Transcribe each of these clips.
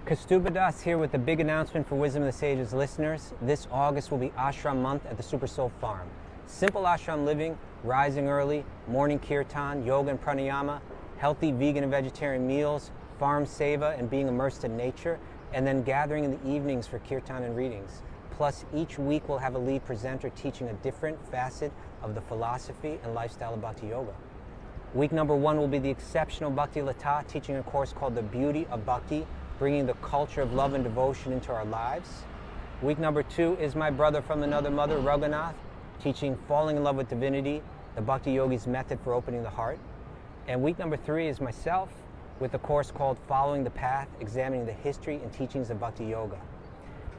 Kastuba Das here with the big announcement for Wisdom of the Sages listeners. This August will be Ashram Month at the Super Soul Farm. Simple ashram living, rising early, morning kirtan, yoga and pranayama, healthy vegan and vegetarian meals, farm seva and being immersed in nature, and then gathering in the evenings for kirtan and readings. Plus, each week we'll have a lead presenter teaching a different facet of the philosophy and lifestyle of Bhakti Yoga. Week number 1 will be the exceptional Bhakti Lata teaching a course called The Beauty of Bhakti, bringing the culture of love and devotion into our lives. Week number 2 is my brother from another mother, Raghunath, teaching Falling in Love with Divinity, the Bhakti Yogi's method for opening the heart. And week number 3 is myself with a course called Following the Path, examining the history and teachings of Bhakti Yoga.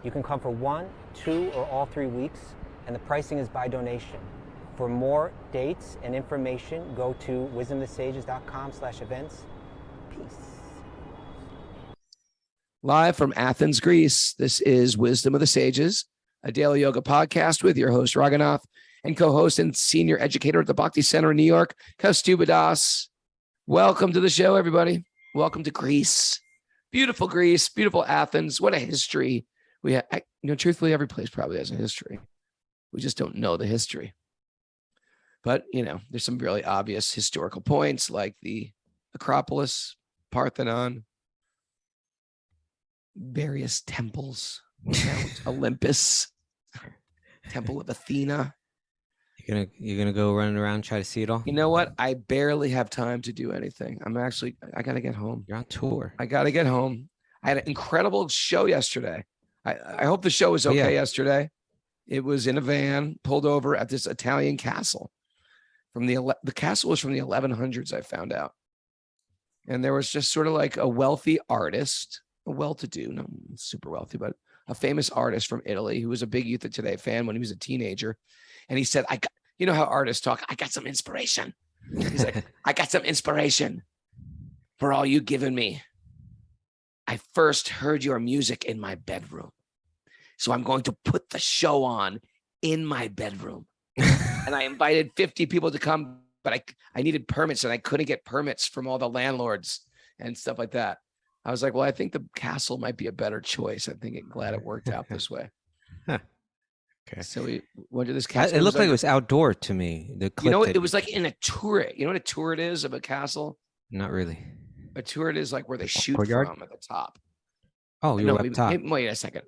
You can come for 1, 2, or all 3 weeks, and the pricing is by donation. For more dates and information, go to wisdomofthesages.com/events. Peace. Live from Athens, Greece, this is Wisdom of the Sages, a daily yoga podcast with your host, Raghunath, and co-host and senior educator at the Bhakti Center in New York, Kastuba Das. Welcome to the show, everybody. Welcome to Greece. Beautiful Athens. What a history. We have, truthfully, every place probably has a history. We just don't know the history. But, there's some really obvious historical points like the Acropolis, Parthenon, various temples, Mount Olympus, Temple of Athena. You're gonna go running around, try to see it all? You know what? I barely have time to do anything. I gotta get home. You're on tour. I gotta get home. I had an incredible show yesterday. I hope the show was okay yesterday. It was in a van, pulled over at this Italian castle. The castle was from the 1100s, I found out. And there was just sort of like a wealthy artist, a well-to-do, not super wealthy, but a famous artist from Italy who was a big Youth of Today fan when he was a teenager. And he said, you know how artists talk, I got some inspiration. He's like, I got some inspiration for all you've given me. I first heard your music in my bedroom. So I'm going to put the show on in my bedroom. And I invited 50 people to come, but I needed permits and I couldn't get permits from all the landlords and stuff like that. I was like, well, I think the castle might be a better choice. Glad it worked out this way. Okay. So we went to this castle. It looked like it was outdoor to me. It was like in a turret. You know what a turret is of a castle? Not really. A turret is like where they shoot courtyard? from at the top. Oh, you're up top. Wait a second.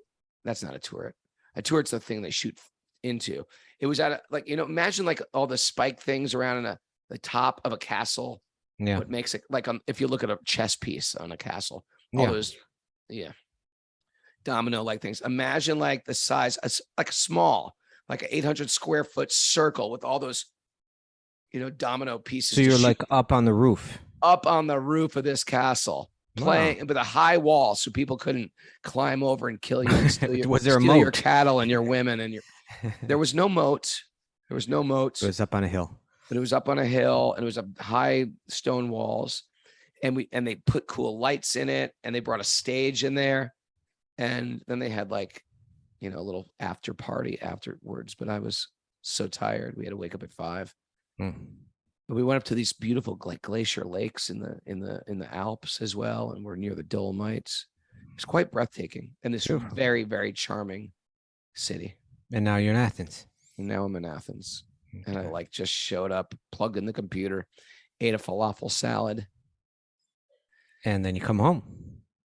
That's not a turret. A turret's the thing they shoot into. It was at imagine like all the spike things around in the top of a castle. Yeah. What makes it like if you look at a chess piece on a castle, all those, domino like things. Imagine like the size, like a small, like an 800 square foot circle with all those, domino pieces. So you're like up on the roof. Up on the roof of this castle, playing with a high wall, so people couldn't climb over and kill you. And steal your cattle and your women and your. There was no moat. There was no moat. It was up on a hill. But it was up on a hill, and it was a high stone walls, and they put cool lights in it, and they brought a stage in there, and then they had a little after party afterwards. But I was so tired, we had to wake up at 5. But we went up to these beautiful glacier lakes in the Alps as well, and we're near the Dolomites. It's quite breathtaking, and this very, very charming city. And now you're in Athens. And now I'm in Athens. And I just showed up, plugged in the computer, ate a falafel salad. And then you come home.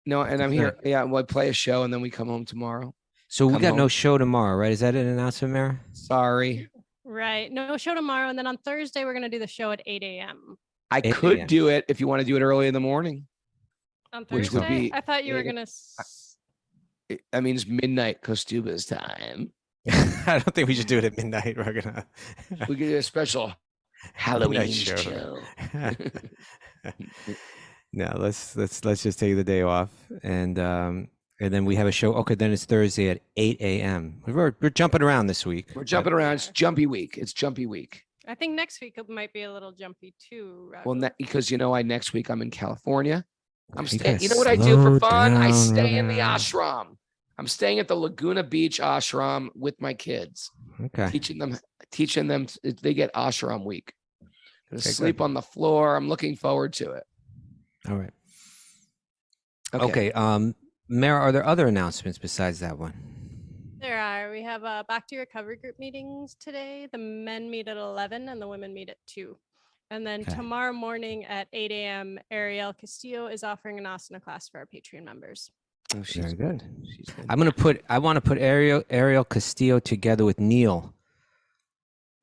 No, and I'm here. Yeah, I play a show and then we come home tomorrow. So we got no show tomorrow, right? Is that an announcement, Mara? Sorry. Right. No show tomorrow. And then on Thursday, we're going to do the show at 8 a.m. I could do it if you want to do it early in the morning. On Thursday? Which would be, I thought you were going to. That means midnight Kostuba's time. I don't think we should do it at midnight. We're gonna. We could do a special Halloween show. No, let's just take the day off, and then we have a show. Okay, then it's Thursday at 8 a.m. We're jumping around this week. We're jumping around. It's jumpy week. I think next week it might be a little jumpy too. Raghu. Well, because next week I'm in California. I'm staying. You know what I do for fun? I stay in the ashram. I'm staying at the Laguna Beach ashram with my kids. Okay. Teaching them. They get ashram week. Gonna sleep on the floor. I'm looking forward to it. All right. Okay. Mara, are there other announcements besides that one? There are. We have back to recovery group meetings today. The men meet at 11 and the women meet at 2. And then Okay. tomorrow morning at 8 a.m., Ariel Castillo is offering an asana class for our Patreon members. Oh, she's Very good. She's good. I want to put Ariel Castillo together with Neil.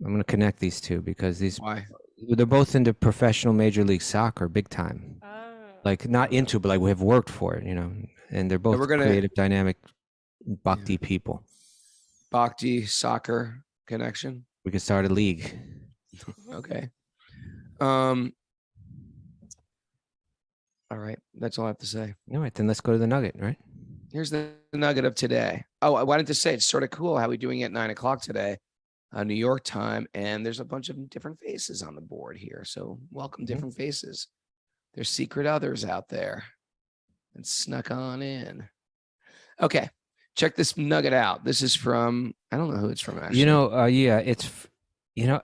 I'm going to connect these two because Why? they're both into professional Major League Soccer, big time. Like not into, but like we have worked for it, and they're both we're gonna- creative, dynamic, bhakti people. Bhakti soccer connection. We could start a league. Okay. All right. That's all I have to say. All right, then let's go to the nugget, right? Here's the nugget of today. Oh, I wanted to say it's sort of cool how we're doing it at 9 o'clock today, New York time, and there's a bunch of different faces on the board here. So welcome different faces. There's secret others out there and snuck on in. Okay, check this nugget out. This is from, I don't know who it's from actually.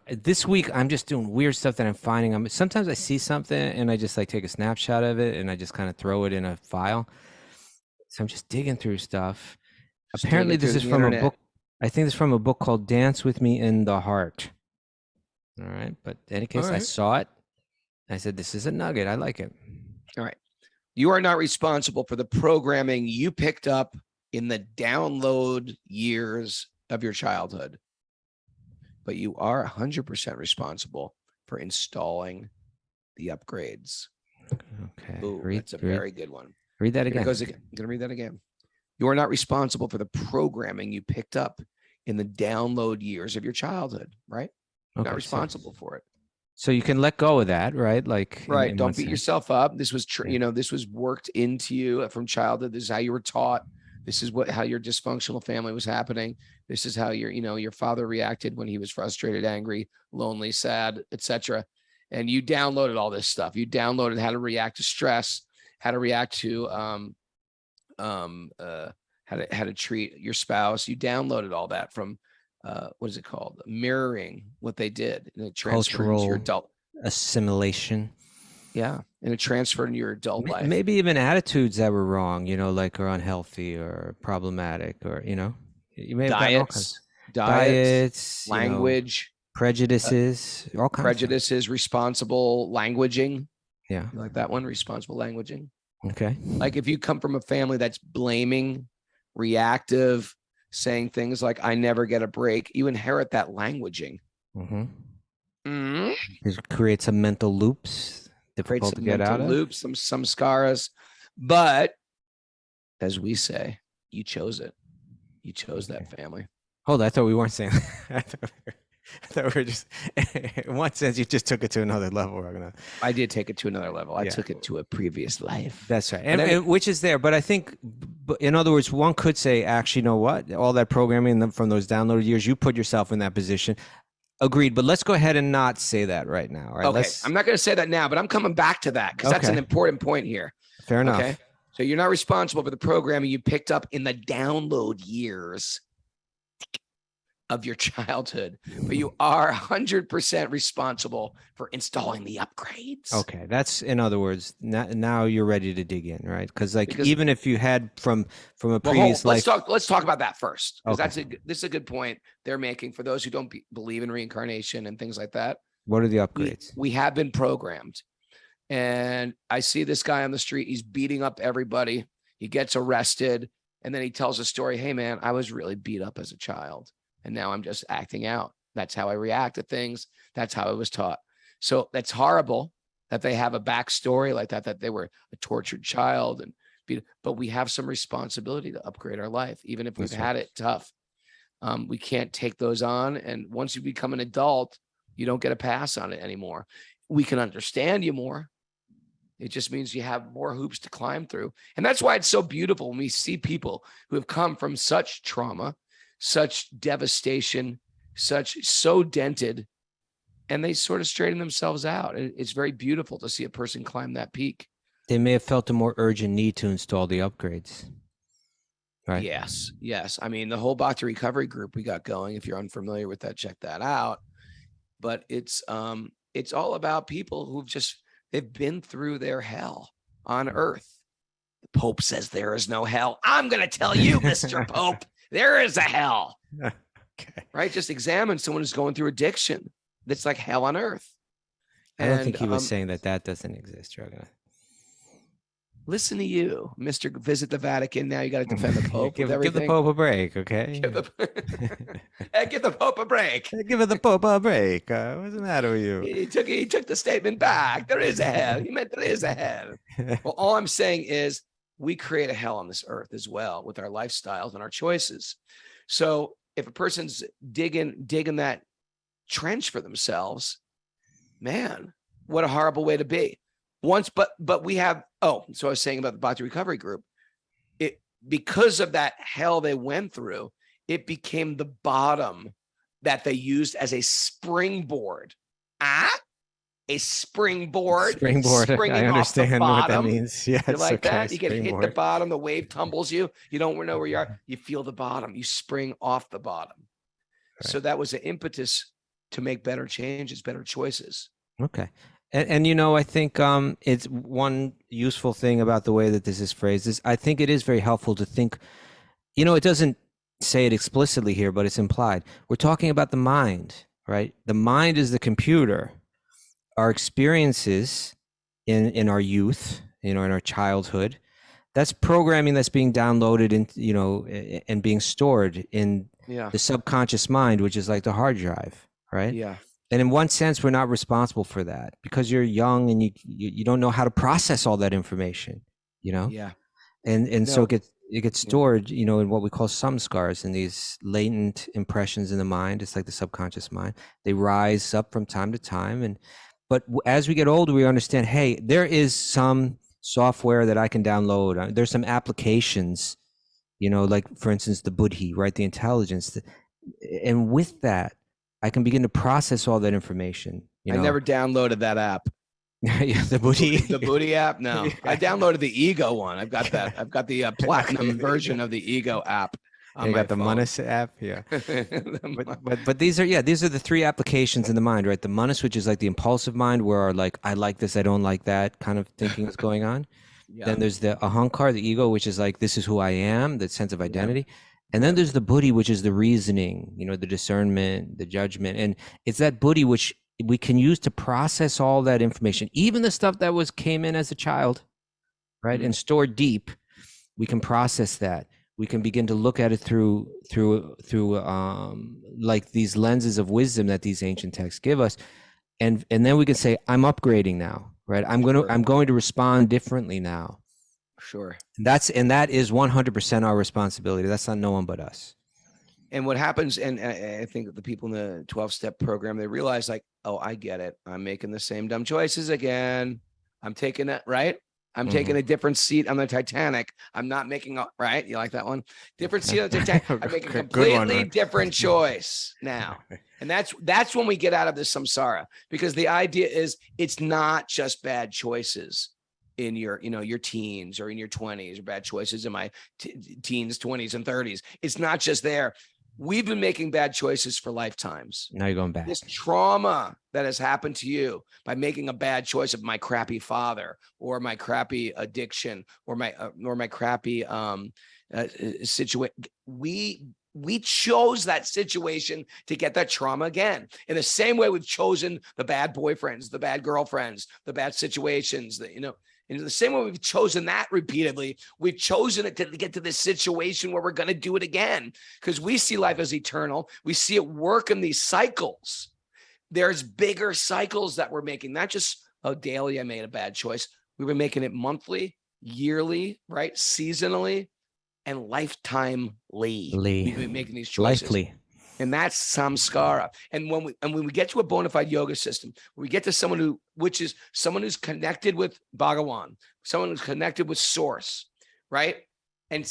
This week I'm just doing weird stuff that I'm finding. Sometimes I see something and I just like take a snapshot of it and I just kind of throw it in a file. So I'm just digging through stuff. Apparently this is from a book. I think it's from a book called Dance With Me in the Heart. All right. But in any case, I saw it. I said, this is a nugget. I like it. All right. You are not responsible for the programming you picked up in the download years of your childhood, but you are 100% responsible for installing the upgrades. Okay. Ooh, that's a very good one. Read that again. I'm going to read that again. You are not responsible for the programming you picked up in the download years of your childhood, right? You're not responsible for it. So you can let go of that, right? Like, right. Don't beat yourself up. This was, this was worked into you from childhood. This is how you were taught. This is how your dysfunctional family was happening. This is how your father reacted when he was frustrated, angry, lonely, sad, etc. And you downloaded all this stuff. You downloaded how to react to stress, how to react to how to treat your spouse. You downloaded all that from what is it called? Mirroring what they did, and it transferred into your adult assimilation. Yeah, and it transferred into your adult life. Maybe even attitudes that were wrong, like or unhealthy or problematic, or you may have diets, language, prejudices, all kinds prejudices, responsible languaging. Yeah, you like that one, responsible languaging. Okay. Like if you come from a family that's blaming, reactive, saying things like "I never get a break," you inherit that languaging. It creates some mental loops, difficult to get out of. Loops, some scaras, but as we say, you chose it. You chose that family. Hold on, I thought we weren't saying that. I thought we were just, in one sense, you just took it to another level. I did take it to another level. I took it to a previous life. That's right. And which is there. But I think, in other words, one could say, actually, you know what? All that programming from those downloaded years, you put yourself in that position. Agreed. But let's go ahead and not say that right now. Right? Okay. I'm not going to say that now, but I'm coming back to that because that's an important point here. Fair enough. Okay. So you're not responsible for the programming you picked up in the download years of your childhood, but you are 100% responsible for installing the upgrades. Okay, that's, in other words, now you're ready to dig in, right? Because even if you had from a previous life, let's talk about that first, because this is a good point they're making for those who don't believe in reincarnation and things like that. What are the upgrades? We have been programmed, and I see this guy on the street. He's beating up everybody. He gets arrested, and then he tells a story. Hey, man, I was really beat up as a child. And now I'm just acting out. That's how I react to things. That's how I was taught. So that's horrible that they have a backstory like that they were a tortured child. But we have some responsibility to upgrade our life, even if we've had it tough. We can't take those on. And once you become an adult, you don't get a pass on it anymore. We can understand you more. It just means you have more hoops to climb through. And that's why it's so beautiful when we see people who have come from such trauma, such devastation, so dented, and they sort of straighten themselves out. And it's very beautiful to see a person climb that peak. They may have felt a more urgent need to install the upgrades. Right. Yes. I mean, the whole Bhakti recovery group we got going, if you're unfamiliar with that, check that out. But it's all about people who've they've been through their hell on earth. The Pope says there is no hell. I'm going to tell you, Mr. Pope, there is a hell. Okay. Right? Just examine someone who's going through addiction. That's like hell on earth. I don't think he was saying that doesn't exist, Dragon. Listen to you, Mr. Visit the Vatican. Now you got to defend the Pope. give the Pope a break, okay? Give the Pope a break. Give the Pope a break. What's the matter with you? He took the statement back. There is a hell. He meant there is a hell. Well, all I'm saying is we create a hell on this earth as well with our lifestyles and our choices. So if a person's digging that trench for themselves, man, what a horrible way to be. But we have, so I was saying about the Bhakti Recovery Group, because of that hell they went through, it became the bottom that they used as a springboard. A springboard. I understand what that means. Yeah, you like okay, that? You get hit springboard. the bottom, the wave tumbles you. You don't know where you are. You feel the bottom. You spring off the bottom. Right. So that was the impetus to make better changes, better choices. Okay. And I think it's one useful thing about the way that this is phrased is I think it is very helpful to think, it doesn't say it explicitly here, but it's implied. We're talking about the mind, right? The mind is the computer. Our experiences in our youth, in our childhood, that's programming that's being downloaded and being stored in the subconscious mind, which is like the hard drive, right? Yeah. And in one sense, we're not responsible for that because you're young and you don't know how to process all that information, Yeah. So it gets stored, in what we call samskars, and these latent impressions in the mind. It's like the subconscious mind. They rise up from time to time, but as we get older, we understand, hey, there is some software that I can download. There's some applications, like for instance, the buddhi, right? The intelligence, and with that, I can begin to process all that information. I never downloaded that app. The buddhi. The buddhi app? No. I downloaded the ego one. I've got that. I've got the platinum version of the ego app. You got the Manas app, yeah. but these are the three applications in the mind, right? The Manas, which is like the impulsive mind, where I like this, I don't like that kind of thinking is going on. Yeah. Then there's the ahankar, the ego, which is like, this is who I am, the sense of identity. Yeah. And then there's the buddhi, which is the reasoning, the discernment, the judgment. And it's that buddhi which we can use to process all that information, even the stuff that came in as a child, right? Mm-hmm. And stored deep. We can process that. We can begin to look at it through like these lenses of wisdom that these ancient texts give us. And then we can say, I'm upgrading now, right? I'm going to respond differently now. Sure. And that is 100% our responsibility. That's not no one but us. And what happens, and I think the people in the 12-step program, they realize like, oh, I get it. I'm making the same dumb choices again. I'm taking it, right? I'm taking a different seat on the Titanic. I'm not making a, right? You like that one? Different seat on the Titanic. I'm making a completely different choice now. And that's when we get out of this samsara, because the idea is it's not just bad choices in your teens or in your 20s, or bad choices in my teens, 20s, and 30s. It's not just there. We've been making bad choices for lifetimes. Now you're going back. This trauma that has happened to you by making a bad choice of my crappy father, or my crappy addiction, or my crappy situation. We chose that situation to get that trauma again. In the same way we've chosen the bad boyfriends, the bad girlfriends, the bad situations, and in the same way we've chosen that repeatedly, we've chosen it to get to this situation where we're going to do it again, because we see life as eternal. We see it work in these cycles. There's bigger cycles that we're making, not just, daily I made a bad choice. We were making it monthly, yearly, right? Seasonally, and lifetimely. We've been making these choices. Lifely. And that's samskara. And when we get to a bona fide yoga system, we get to someone who's connected with Bhagawan, someone who's connected with source, right? And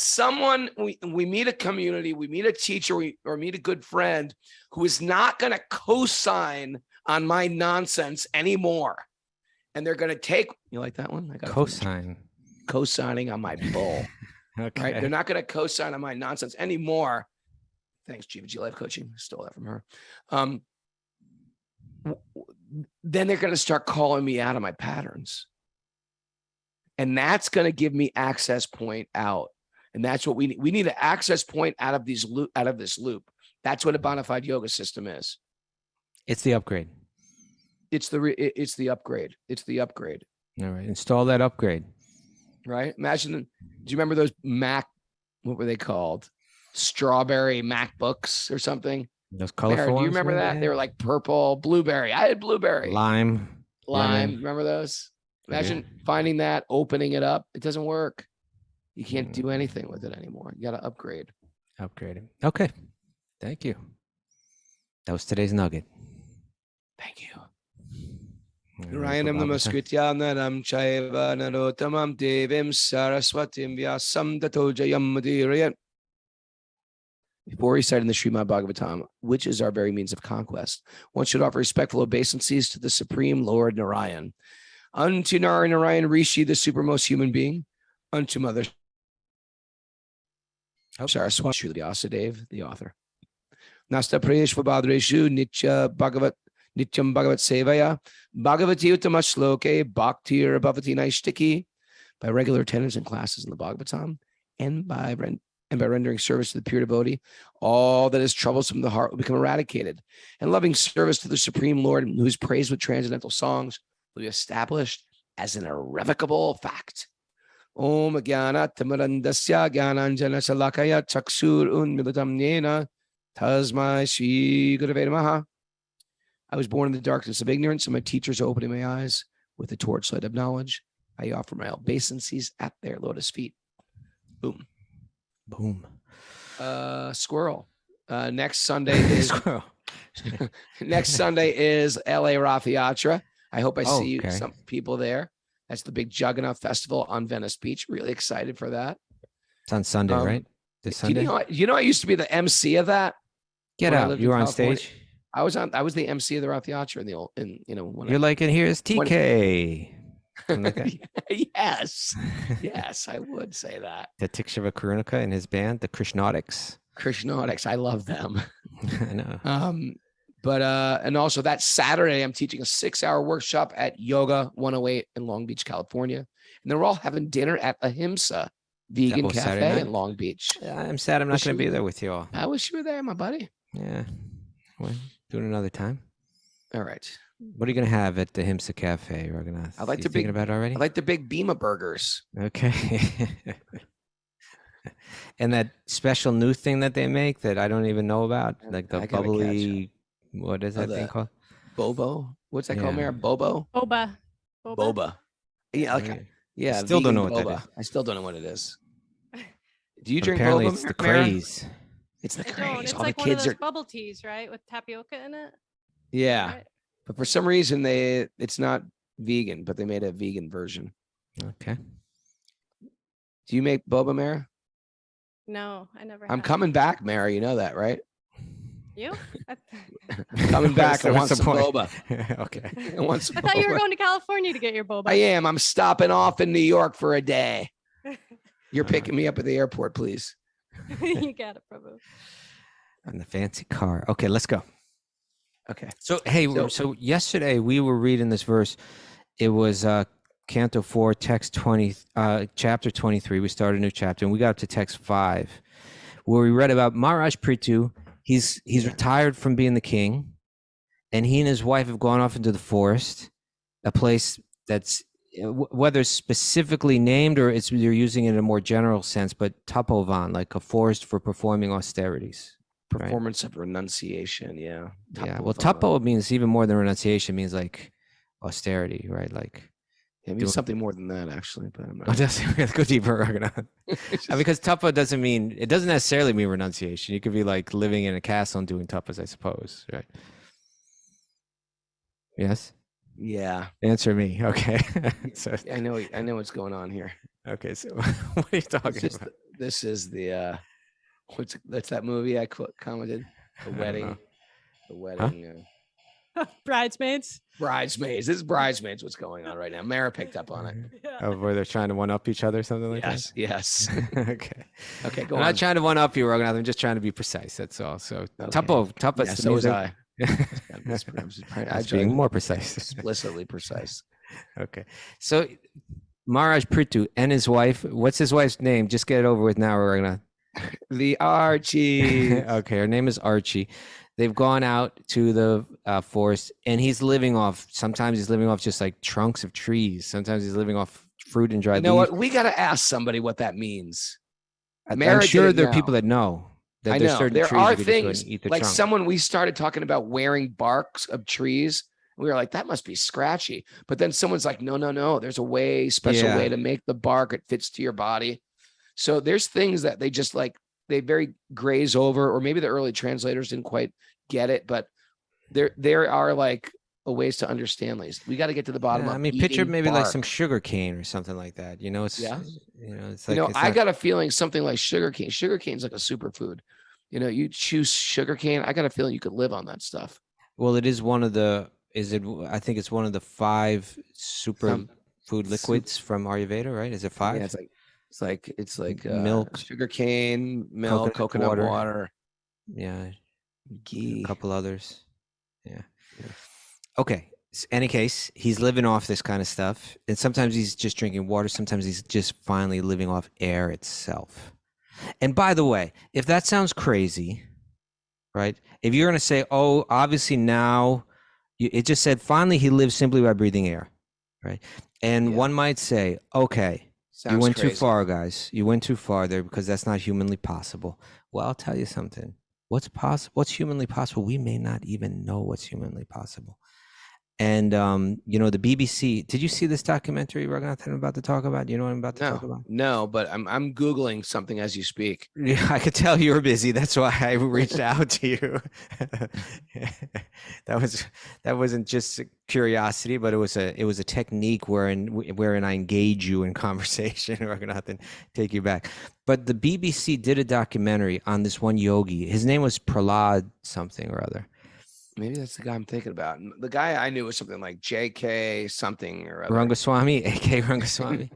we meet a community, we meet a teacher, or meet a good friend who is not going to co-sign on my nonsense anymore. And they're going to take, you like that one? Co-signing on my bull. Okay. Right? They're not going to co-sign on my nonsense anymore. Thanks, GVG Life Coaching. I stole that from her. Then they're going to start calling me out of my patterns. And that's going to give me access point out. And that's what we need. We need an access point out of this loop. That's what a bona fide yoga system is. It's the upgrade. It's the upgrade. It's the upgrade. All right. Install that upgrade. Right. Imagine. Do you remember those Mac? What were they called? Strawberry MacBooks or something. Those colorful Mara, ones. do you remember that? They were like purple, blueberry. I had blueberry. Lime. Lemon. Remember those? Imagine finding that, opening it up. It doesn't work. You can't do anything with it anymore. You got to upgrade. Upgrade it. Okay. Thank you. That was today's nugget. Thank you. Narayanam namaskritya naram chaiva narotamam devim saraswatim vyasam tato jayam madhirayan. Before reciting the Srimad Bhagavatam, which is our very means of conquest, one should offer respectful obeisances to the Supreme Lord Narayan. Unto Narayan Rishi, the supermost human being, unto Mother Saraswati, the Vyasadeva, the author. Nasta Preshva Bhadreshu Nityam Bhagavat Sevaya Bhagavati Uttama Bhaktir Bhavati Naishtiki, by regular attendance in classes in the Bhagavatam and by rendering service to the pure devotee, all that is troublesome in the heart will become eradicated, and loving service to the Supreme Lord, who is praised with transcendental songs, will be established as an irrevocable fact. Om Jnana Tamarandasya Jnananjana Salakaya Chaksur Unmilatam Yena Tasmai Shri Gurave Namaha. I was born in the darkness of ignorance, and my teachers are opening my eyes with the torchlight of knowledge. I offer my obeisances at their lotus feet. Boom. Boom. Squirrel. Next Sunday is next Sunday is LA Rath Yatra. I hope I see some people there. That's the big Jagannath Festival on Venice Beach. Really excited for that. It's on Sunday, right? This Sunday. You know, I used to be the MC of that. Get out! You were on stage. I was the MC of the Rath Yatra You're like, and here's TK. Yes, I would say that. The Tikshava Karunika and his band, the Krishnautics. I love them. I know. But and also that Saturday, I'm teaching a 6-hour workshop at Yoga 108 in Long Beach, California. And they're all having dinner at Ahimsa Vegan Cafe in Long Beach. I'm sad I'm not going to be there with you all. I wish you were there, my buddy. Yeah. Well, do it another time. All right. What are you going to have at the Ahimsa Cafe, Raghunath? I like the thinking about it already? I like the big Bima burgers. Okay. And that special new thing that they make that I don't even know about, like the bubbly, what is that thing called? Bobo. What's that called, Mara? Bobo? Boba. Yeah. Yeah. I still don't know what that is. I still don't know what it is. Do you drink apparently boba? It's the craze. It's the I don't. craze. It's All like the one of kids those are bubble teas, right, with tapioca in it. Yeah. Right? But for some reason it's not vegan, but they made a vegan version. Okay. Do you make boba, Mara? No, I never. I'm have. coming back, Mara. You know that, right? You? I'm coming back. I want some boba. Okay. I thought you were going to California to get your boba. I am. I'm stopping off in New York for a day. You're picking me up at the airport, please. You got it, Prabhu. On the fancy car. Okay, let's go. Okay. So, hey, so yesterday we were reading this verse. It was Canto 4, text 20, chapter 23. We started a new chapter, and we got up to text 5, where we read about Maharaj Prithu. He's retired from being the king, and he and his wife have gone off into the forest, a place that's whether it's specifically named or they're using it in a more general sense, but tapovan, like a forest for performing austerities. Performance of renunciation, yeah. Yeah. Well, tapo means even more than renunciation. It means like austerity, right? Like it means something more than that, actually. But I'm not. Oh, that's go deeper. Because tapa doesn't necessarily mean renunciation. You could be like living in a castle and doing tapas, I suppose, right? Yes. Yeah. Answer me. Okay. So I know what's going on here. Okay. So what are you talking about? This is the that's that movie I commented. The wedding. The wedding. Huh? Bridesmaids. Bridesmaids. This is Bridesmaids. What's going on right now? Mara picked up on it. Yeah. Oh, where they're trying to one up each other, or something like that. Yes. Okay. Okay. Go I'm on. not trying to one up you, Raghunath. I'm just trying to be precise. That's all. So Okay. tapas. Yeah, so was I. I being more precise. Explicitly precise. Okay. So Maharaj Prithu and his wife. What's his wife's name? Just get it over with now. We're gonna. The Archie. Okay, her name is Archie. They've gone out to the forest, and he's living off. Sometimes he's living off just like trunks of trees. Sometimes he's living off fruit and dried You know leaves. what? We got to ask somebody what that means. I'm Mara sure didn't there are know. people that know. That I there's know certain there trees are you could just go things and eat the like trunk. someone we started talking about wearing barks of trees. We were like, that must be scratchy. But then someone's like, no. There's a way, special Yeah. way to make the bark. It fits to your body. So there's things that they just like, they very graze over, or maybe the early translators didn't quite get it, but there are like ways to understand these. We got to get to the bottom of. I mean, picture eating maybe like bark. some sugar cane or something like that. You know, it's Yeah. it's like it's I not- got a feeling something like sugarcane. Sugarcane's like a superfood. You choose sugarcane. I got a feeling you could live on that stuff. Well, it is one of the. I think it's one of the 5 super food liquids from Ayurveda, right? Is it 5? Yeah, it's like Milk, sugarcane, milk, coconut water, yeah, ghee. a couple others. Yeah. Okay. Any case, he's living off this kind of stuff, and sometimes he's just drinking water. Sometimes he's just finally living off air itself. And by the way, if that sounds crazy, right? If you're going to say, oh, obviously now, it just said finally he lives simply by breathing air, right? And one might say, okay, you went too far, guys. You went too far there because that's not humanly possible. Well, I'll tell you something. What's possible? What's humanly possible? We may not even know what's humanly possible. And the BBC. Did you see this documentary, Raghunath, I'm about to talk about? You know what I'm about to talk about? No, but I'm Googling something as you speak. Yeah, I could tell you were busy. That's why I reached out to you. That wasn't just curiosity, but it was a technique wherein I engage you in conversation. Raghunath, and take you back. But the BBC did a documentary on this one yogi. His name was Prahlad something or other. Maybe that's the guy I'm thinking about. The guy I knew was something like JK something or other. Rangaswamy, A.K. Rangaswamy.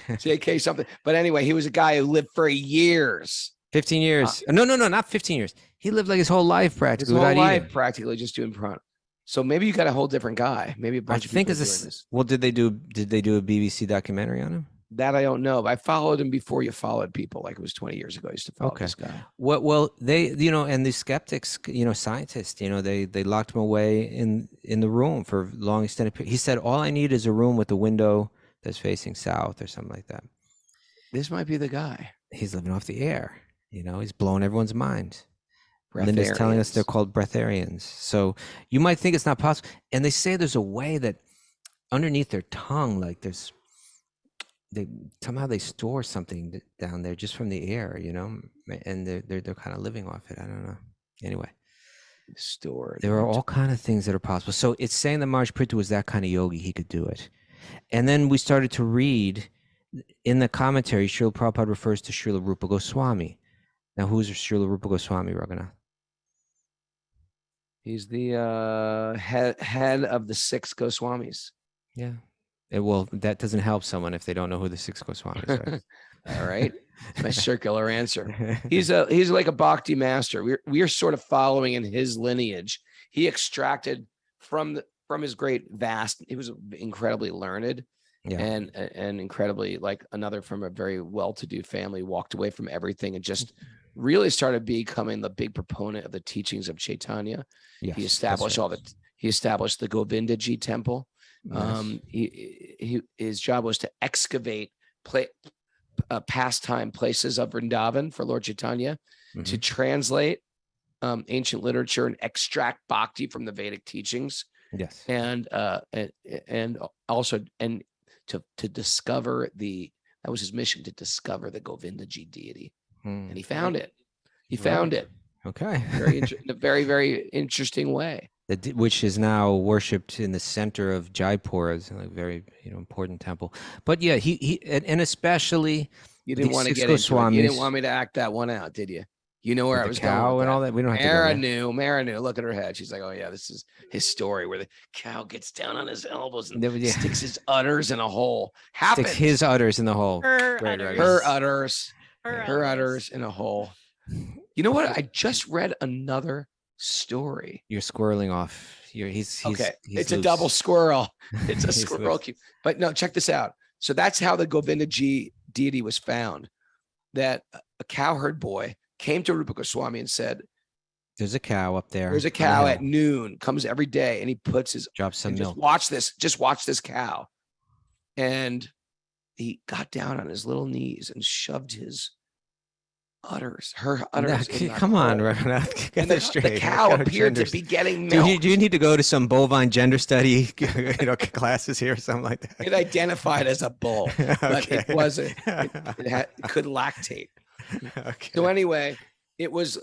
JK something. But anyway, he was a guy who lived for years. 15 years. No, not 15 years. He lived like his whole life practically. His whole life practically just doing prana. So maybe you got a whole different guy. Maybe a bunch of people doing this. Well, did they do a BBC documentary on him? That I don't know. I followed him before you followed people. Like it was 20 years ago. I used to follow this guy. Well, they, and the skeptics, scientists, they locked him away in the room for long extended period. He said, all I need is a room with a window that's facing south or something like that. This might be the guy. He's living off the air. He's blowing everyone's mind. Linda's telling us they're called breatharians. So you might think it's not possible. And they say there's a way that underneath their tongue, like somehow they store something down there just from the air, and they're kind of living off it. I don't know. Anyway, there are all kind of things that are possible. So it's saying that Maharaj Prithu was that kind of yogi. He could do it. And then we started to read in the commentary, Srila Prabhupada refers to Srila Rupa Goswami. Now, who's Srila Rupa Goswami, Raghunath? He's the head of the 6 Goswamis. Yeah. Well, that doesn't help someone if they don't know who the 6 Goswamis are. All right. It's my circular answer. He's like a bhakti master. We are sort of following in his lineage. He extracted from his great vast, he was incredibly learned and incredibly like another from a very well-to-do family, walked away from everything and just really started becoming the big proponent of the teachings of Chaitanya. Yes, he established he established the Govindaji temple. Nice. His job was to excavate pastime places of Vrindavan for Lord Chaitanya, to translate ancient literature and extract bhakti from the Vedic teachings. Yes, and also to discover that was his mission, to discover the Govindaji deity, and he found it. He found it. Okay, in a very, very interesting way. Which is now worshipped in the center of Jaipur as a very important temple. But yeah, he and especially you didn't want to get into it. You didn't want me to act that one out, did you? You know where I was going with and all that. We don't have Mara knew. Look at her head. She's like, oh yeah, this is his story where the cow gets down on his elbows and sticks his udders in a hole. Sticks his udders in the hole. Her udders in a hole. You know what? I just read another story. You're squirreling off. He's it's a double squirrel. It's a squirrel. But no, check this out. So that's how the Govindaji deity was found. That a cowherd boy came to Rupa Goswami and said, There's a cow up there. there's a on the cow hill. at noon, comes every day, and he puts his, Drops some and milk. just watch this cow. And he got down on his little knees and shoved her udders. in that Come on, hole. Raghunath, get And this straight. the cow What kind of appeared to genders? be getting Do milk. you need to go to some bovine gender study, classes here or something like that? It identified as a bull, but Okay. it wasn't. It could lactate. Okay. So anyway, it was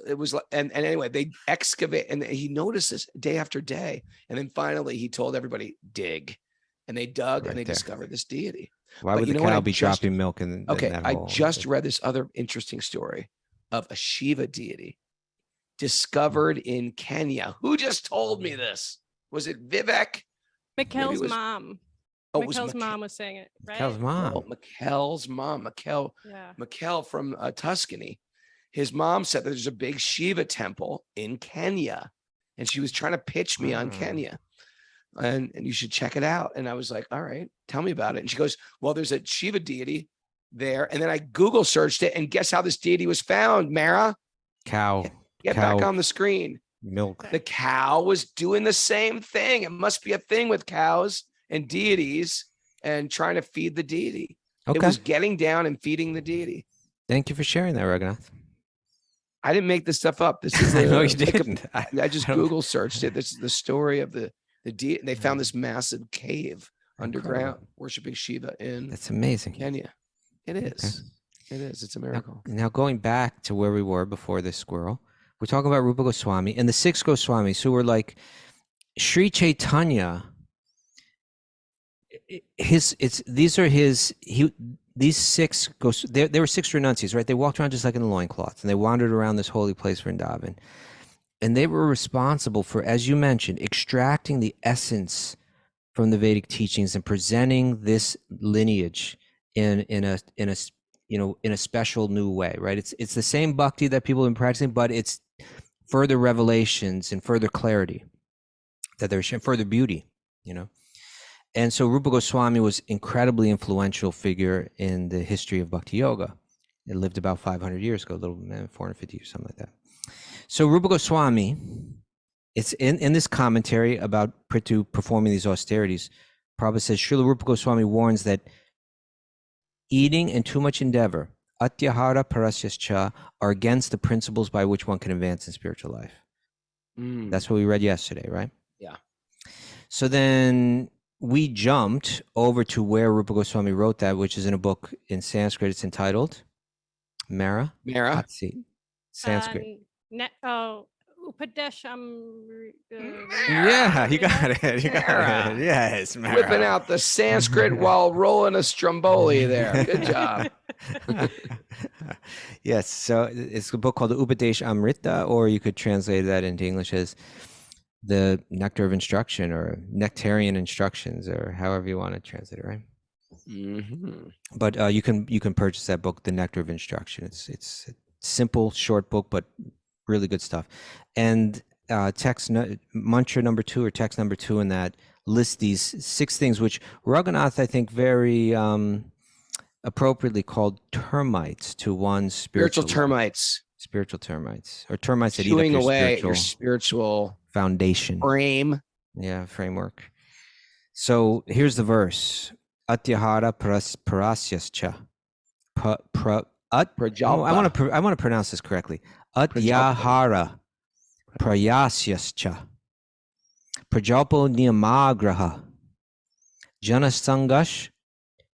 and anyway, they excavate, and he noticed this day after day. And then finally he told everybody, dig. And they dug Right and they there. discovered this deity. Why But would you the know what? cow I be just- dropping milk in Okay, that I hole? just read this other interesting story of a Shiva deity discovered in Kenya. Who just told me this? Was it Vivek? Mikkel's was- mom. Oh, it was Mikkel's Mikkel. mom was saying it, right? Cow's mom. Oh, Mikkel's mom. Yeah. Mikkel from Tuscany. His mom said that there's a big Shiva temple in Kenya, and she was trying to pitch me on Mm. Kenya, and you should check it out. And I was like, all right, tell me about it. And she goes, well, there's a Shiva deity there. And then I Google searched it, and guess how this deity was found, Mara? Cow Get Cow. back on the screen. milk. The cow was doing the same thing. It must be a thing with cows and deities and trying to feed the deity. Okay. It was getting down and feeding the deity. Thank you for sharing that, Raghunath. I didn't make this stuff up. This is I know a- you didn't. I just I don't- Google searched it. This is the story of the deity. They found this massive cave underground Incredible. worshiping Shiva in That's amazing. Kenya. It is. It is. It's a miracle. Now going back to where we were before this squirrel, we're talking about Rupa Goswami and the 6 Goswamis who were like Sri Chaitanya. These 6 they were 6 renunciates, right? They walked around just like in the loincloths, and they wandered around this holy place, Vrindavan. And they were responsible for, as you mentioned, extracting the essence from the Vedic teachings and presenting this lineage in a special new way, right? It's the same bhakti that people have been practicing, but it's further revelations and further clarity that they're sharing, further beauty, And so Rupa Goswami was incredibly influential figure in the history of Bhakti Yoga. It lived about 500 years ago, 450 years, something like that. So Rupa Goswami, it's in this commentary about Prithu performing these austerities, Prabhupada says, Srila Rupa Goswami warns that eating and too much endeavor, Atyahara Parasyascha, are against the principles by which one can advance in spiritual life. Mm. That's what we read yesterday, right? Yeah. So then we jumped over to where Rupa Goswami wrote that, which is in a book in Sanskrit. It's entitled Mara. Mara. Sanskrit. Upadesh Yeah, you got it. You got Mara. it. Yes, Mara. Whipping out the Sanskrit while rolling a stromboli there. Good job. Yes, so it's a book called the Upadesh Amrita, or you could translate that into English as the Nectar of Instruction or Nectarian Instructions, or however you want to translate it, right? Mm-hmm. But you can purchase that book, The Nectar of Instruction. It's a simple, short book, but really good stuff. And mantra number 2 or text number 2 in that lists these 6 things, which Raghunath, I think, very appropriately called termites to one's spiritual termites. Spiritual termites, or termites that Chewing eat up away your at spiritual your spiritual foundation. frame. Yeah, framework. So here's the verse. Atyahara parasyascha. Prajalpa. I want to pronounce this correctly. Atyahara prayasyascha. Prajalpo Niamhgraha. Janasangash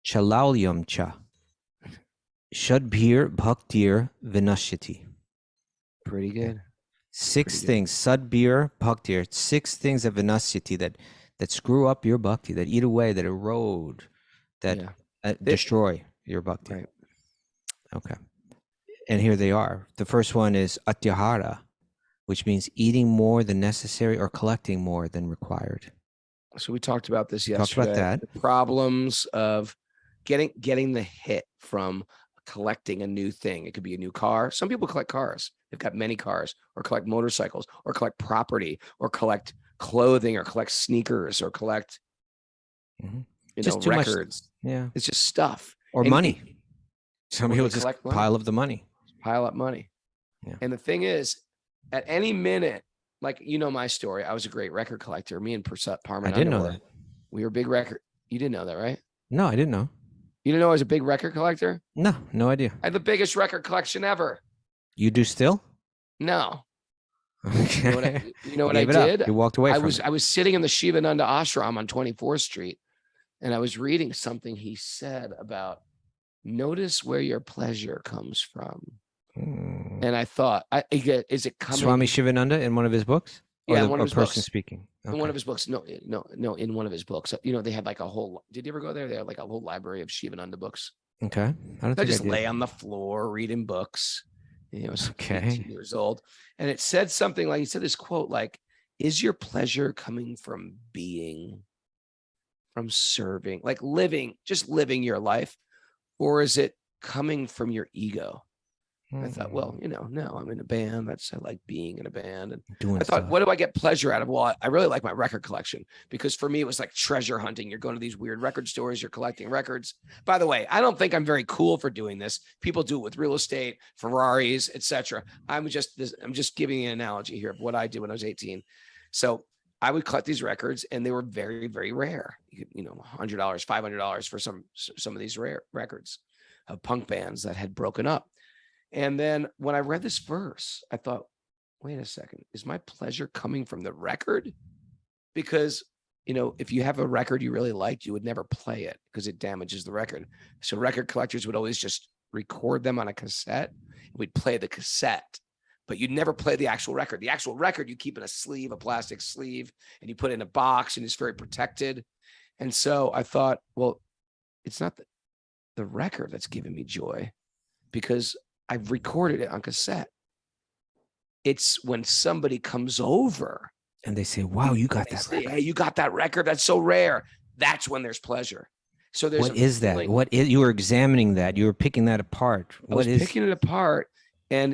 chalalyam cha. Shadbhir bhaktir vinashyati. Pretty good. 6 Pretty good. things. Sadbhir bhaktir. 6 things of vinasyati that screw up your bhakti, that eat away, that erode, that destroy your bhakti. Right. Okay. And here they are. The first one is Atyahara, which means eating more than necessary or collecting more than required. So we talked about this Talked yesterday. about that. The problems of getting the hit from collecting a new thing. It could be a new car. Some people collect cars. They've got many cars, or collect motorcycles, or collect property, or collect clothing, or collect sneakers, or collect Just too much- records. Yeah. It's just stuff. Or And money. Somebody they will just collect money. pile up the money. Pile up money. Yeah. And the thing is, at any minute, like, my story, I was a great record collector. Me and Parman I didn't know Underwood, that. we were big record. You didn't know that, right? No, I didn't know. You didn't know I was a big record collector? No, no idea. I had the biggest record collection ever. You do still? No. Okay. You know what I Gave it up. did? You walked away I from was it. I was sitting in the Shiva Nanda ashram on 24th Street, and I was reading something he said about notice where your pleasure comes from. Hmm. And I thought, is it coming? Swami Shivananda in one of his books? Or Yeah, the, one or of his person books. speaking? In one Okay. of his books. No, in one of his books. They had like a whole, did you ever go there? They had like a whole library of Shivananda books. Okay. I don't I think just I did. lay on the floor reading books. I was Okay. 18 years old. And it said something like, he said this quote, like, is your pleasure coming from being, from serving, like just living your life? Or is it coming from your ego? I thought, well, no, I'm in a band. I like being in a band. And doing I thought, stuff. what do I get pleasure out of? Well, I really like my record collection, because for me, it was like treasure hunting. You're going to these weird record stores, you're collecting records. By the way, I don't think I'm very cool for doing this. People do it with real estate, Ferraris, etc. I'm just giving you an analogy here of what I did when I was 18. So I would collect these records, and they were very, very rare. $100, $500 for some of these rare records of punk bands that had broken up. And then when I read this verse, I thought, wait a second, is my pleasure coming from the record? Because, if you have a record you really liked, you would never play it because it damages the record. So record collectors would always just record them on a cassette. We'd play the cassette, but you'd never play the actual record. The actual record you keep in a sleeve, a plastic sleeve, and you put it in a box, and it's very protected. And so I thought, well, it's not the record that's giving me joy, because I've recorded it on cassette. It's when somebody comes over And they say, wow, you got that say, record. hey, you got that record? That's so rare. That's when there's pleasure. So there's What is that? You were examining that. You were picking that apart. I was picking it apart. And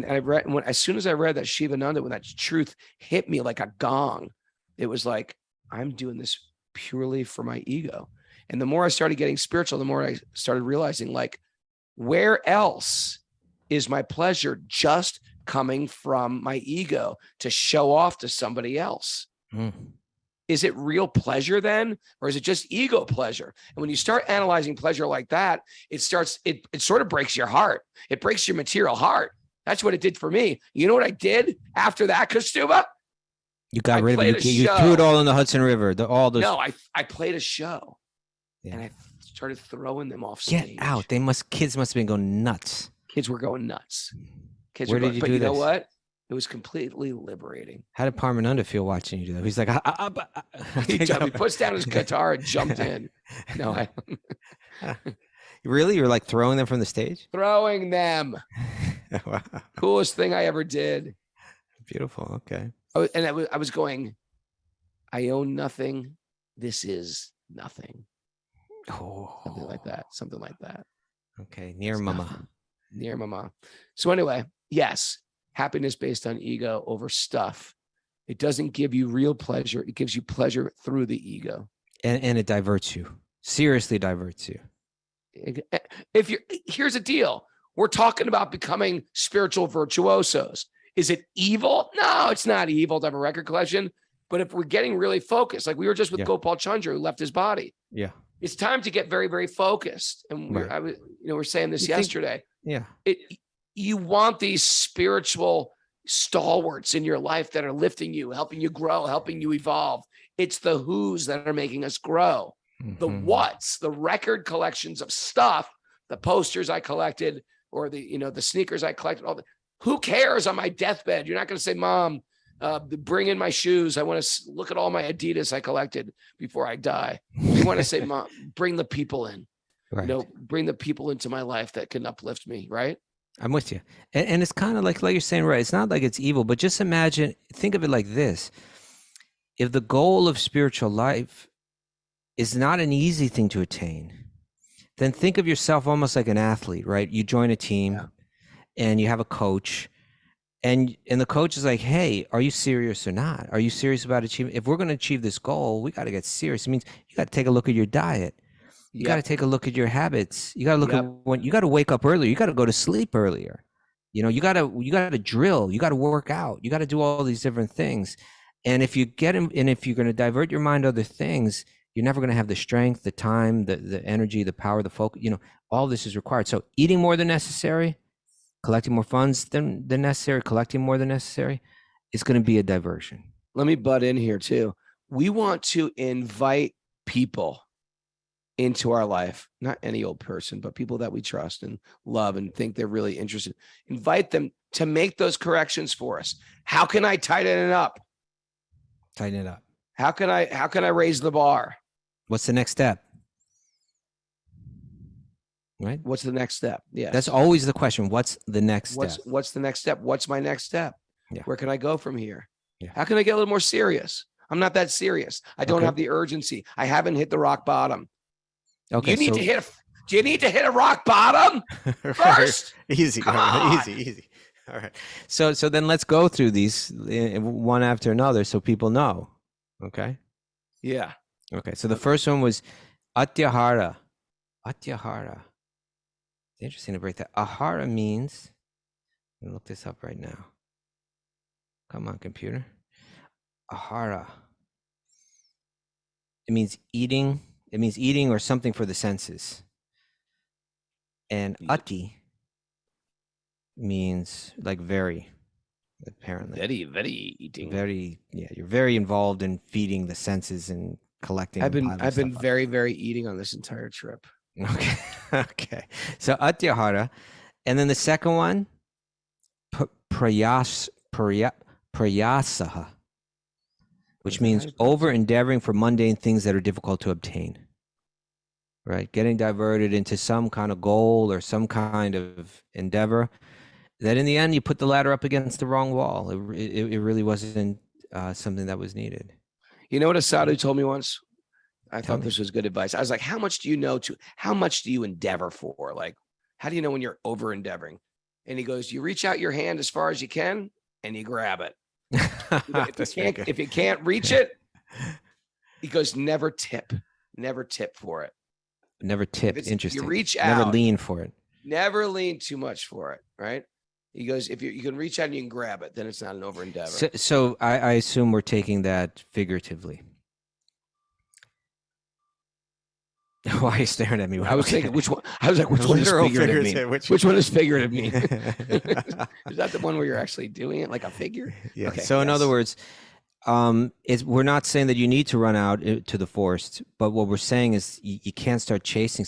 I read, as soon as I read that Shivananda, when that truth hit me like a gong, it was like, I'm doing this purely for my ego. And the more I started getting spiritual, the more I started realizing, like, where else is my pleasure just coming from my ego to show off to somebody else? Is it real pleasure then? Or is it just ego pleasure? And when you start analyzing pleasure like that, it sort of breaks your heart. It breaks your material heart. That's what it did for me. You know what I did after that, Kastuba? You got rid of it. You threw it all in the Hudson River. No, I played a show. Yeah. And I started throwing them off stage. Get out. Kids must have been going nuts. Kids were going nuts. Where did you do you know this? what? It was completely liberating. How did Parmananda feel watching you do that? He's like, He puts down his guitar and jumped in. No, Really? You're like throwing them from the stage? throwing them. Wow. Coolest thing I ever did. Beautiful. Okay. I was going, I own nothing. This is nothing. Oh. Something like that. Okay. Near mama. Near mama. So anyway, yes, happiness based on ego over stuff. It doesn't give you real pleasure. It gives you pleasure through the ego. And it diverts you. Seriously diverts you. Here's a deal. We're talking about becoming spiritual virtuosos. Is it evil? No, it's not evil to have a record collection. But if we're getting really focused, like we were just with Gopal Chandra, who left his body. Yeah. It's time to get very, very focused. And we're saying this yesterday. You want these spiritual stalwarts in your life that are lifting you, helping you grow, helping you evolve. It's the who's that are making us grow. The what's, the record collections of stuff, the posters I collected, or the sneakers I collected. Who cares on my deathbed? You're not going to say, Mom, bring in my shoes. I want to look at all my Adidas I collected before I die. You want to say, Mom, bring the people in. Right. Bring the people into my life that can uplift me. Right. I'm with you. And it's kind of like you're saying, right? It's not like it's evil, but just think of it like this. If the goal of spiritual life is not an easy thing to attain, then think of yourself almost like an athlete, right? You join a team and you have a coach And the coach is like, hey, are you serious or not? Are you serious about achieving? If we're going to achieve this goal, we got to get serious. It means you got to take a look at your diet. You got to take a look at your habits. You got to look at when you got to wake up earlier. You got to go to sleep earlier. You know, you got to drill. You got to work out. You got to do all these different things. And if you get in, and if you're going to divert your mind to other things, you're never going to have the strength, the time, the energy, the power, the focus. You know, all this is required. So eating more than necessary, collecting more funds than necessary, collecting more than necessary, is going to be a diversion. Let me butt in here too. We want to invite people into our life, not any old person, but people that we trust and love and think they're really interested. Invite them to make those corrections for us. How can I tighten it up? Tighten it up. How can I raise the bar? What's the next step? Right? What's the next step? Yeah. That's always the question. What's the next step? What's the next step? What's my next step? Yeah. Where can I go from here? Yeah. How can I get a little more serious? I'm not that serious. I don't have the urgency. I haven't hit the rock bottom. Okay. Do you need to hit a rock bottom first? Easy. Easy. All right. So then let's go through these one after another so people know. Okay. Yeah. Okay. So the first one was Atyahara. Atyahara. It's interesting to break that. Ahara means, I'm gonna look this up right now. Come on, computer. Ahara. It means eating. It means eating or something for the senses. And ati means like very, apparently. Very eating. Very, yeah. You're very involved in feeding the senses and collecting. I've been very, very eating on this entire trip. Okay. Okay. So Atyahara. And then the second one, prayasaha, which means over endeavoring for mundane things that are difficult to obtain. Right? Getting diverted into some kind of goal or some kind of endeavor that in the end you put the ladder up against the wrong wall. It really wasn't something that was needed. You know what a sadhu told me once? I thought this was good advice. I was like, how much do you endeavor for? Like, how do you know when you're over endeavoring? And he goes, you reach out your hand as far as you can and you grab it. If you can't reach it, he goes, never tip for it. Never tip. Interesting. You reach out. Never lean for it. Never lean too much for it. Right. He goes, if you can reach out and you can grab it, then it's not an over endeavor. So I assume we're taking that figuratively. Why are you staring at me? I was thinking which one. I was like, which one is figurative mean? Which one is figurative mean? Is that the one where you're actually doing it like a figure? Yeah. Okay, so in other words, we're not saying that you need to run out to the forest, but what we're saying is you can't start chasing.